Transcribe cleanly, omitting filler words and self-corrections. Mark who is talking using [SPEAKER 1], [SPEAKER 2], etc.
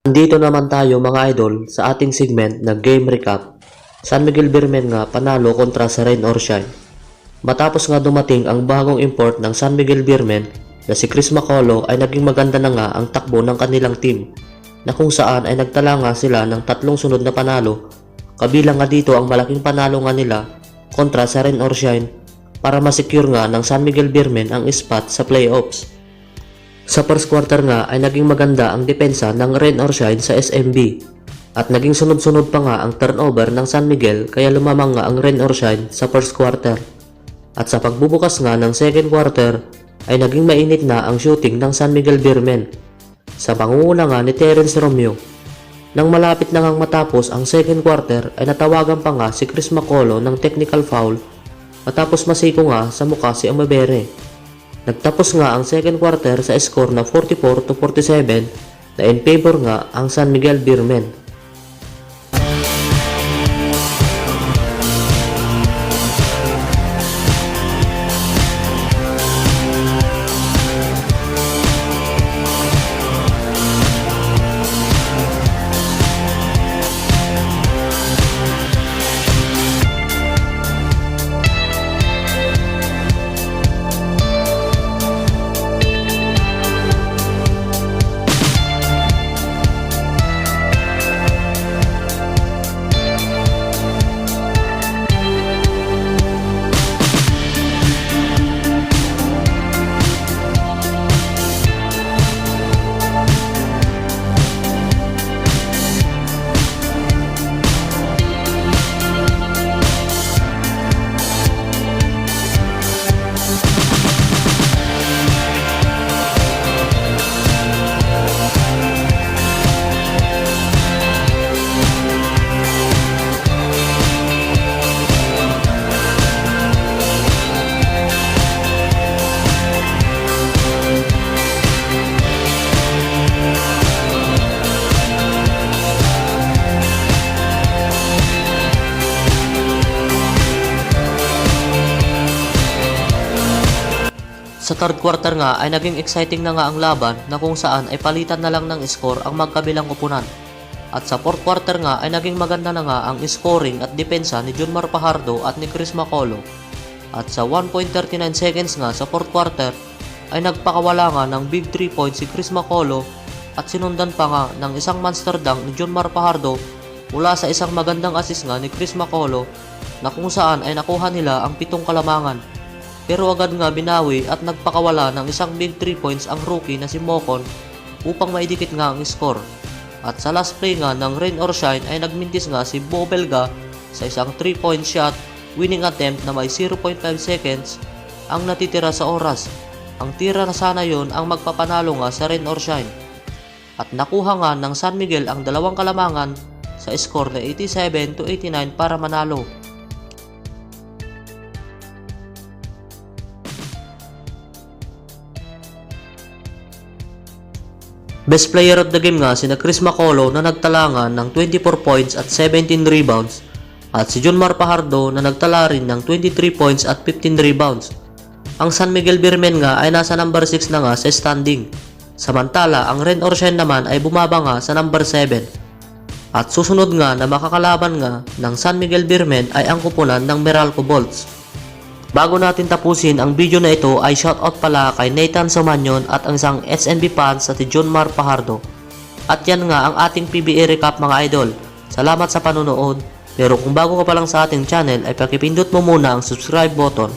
[SPEAKER 1] Andito naman tayo mga idol sa ating segment na game recap. San Miguel Beermen nga panalo kontra sa Rain or Shine. Matapos nga dumating ang bagong import ng San Miguel Beermen na si Chris Macolo ay naging maganda na nga ang takbo ng kanilang team, na kung saan ay nagtala nga sila ng 3 sunod na panalo, kabilang nga dito ang malaking panalo nga nila kontra sa Rain or Shine para masecure nga ng San Miguel Beermen ang spot sa playoffs. Sa first quarter nga ay naging maganda ang depensa ng Rain or Shine sa SMB at naging sunod-sunod pa nga ang turnover ng San Miguel, kaya lumamang nga ang Rain or Shine sa first quarter. At sa pagbubukas nga ng second quarter ay naging mainit na ang shooting ng San Miguel Beermen sa pangunguna nga ni Terence Romeo. Nang malapit na ngang matapos ang second quarter ay natawagan pa nga si Chris Macolo ng technical foul matapos masiko nga sa mukha si Amabere. Nagtapos nga ang second quarter sa score na 44-47 na in favor nga ang San Miguel Beermen. Sa third quarter nga ay naging exciting na nga ang laban, na kung saan ay palitan na lang ng score ang magkabilang koponan. At sa fourth quarter nga ay naging maganda na nga ang scoring at depensa ni Junmar Fajardo at ni Chris Macolo. At sa 1.39 seconds nga sa fourth quarter ay nagpakawala nga ng big 3 points si Chris Macolo at sinundan pa nga ng isang monster dunk ni Junmar Fajardo mula sa isang magandang assist nga ni Chris Macolo, na kung saan ay nakuha nila ang 7 kalamangan. Pero agad nga binawi at nagpakawala ng isang big 3 points ang rookie na si Mocon upang maidikit nga ang score. At sa last play nga ng Rain or Shine ay nagmintis nga si Bo Belga sa isang 3-point shot winning attempt na may 0.5 seconds ang natitira sa oras. Ang tira na sana yon ang magpapanalo nga sa Rain or Shine. At nakuha nga ng San Miguel ang 2 kalamangan sa score na 87-89 para manalo. Best player of the game nga sina Chris Macolo na nagtala nga ng 24 points at 17 rebounds, at si Junmar Fajardo na nagtala rin ng 23 points at 15 rebounds. Ang San Miguel Beermen nga ay nasa number 6 na nga sa standing, samantala ang Rain or Shine naman ay bumaba nga sa number 7. At susunod nga na makakalaban nga ng San Miguel Beermen ay ang kupunan ng Meralco Bolts. Bago natin tapusin ang video na ito ay shoutout pala kay Nathan Somanyon at ang isang SNB fan sa si Junmar Fajardo. At yan nga ang ating PBA recap mga idol. Salamat sa panonood, pero kung bago ka pa lang sa ating channel ay pakipindot mo muna ang subscribe button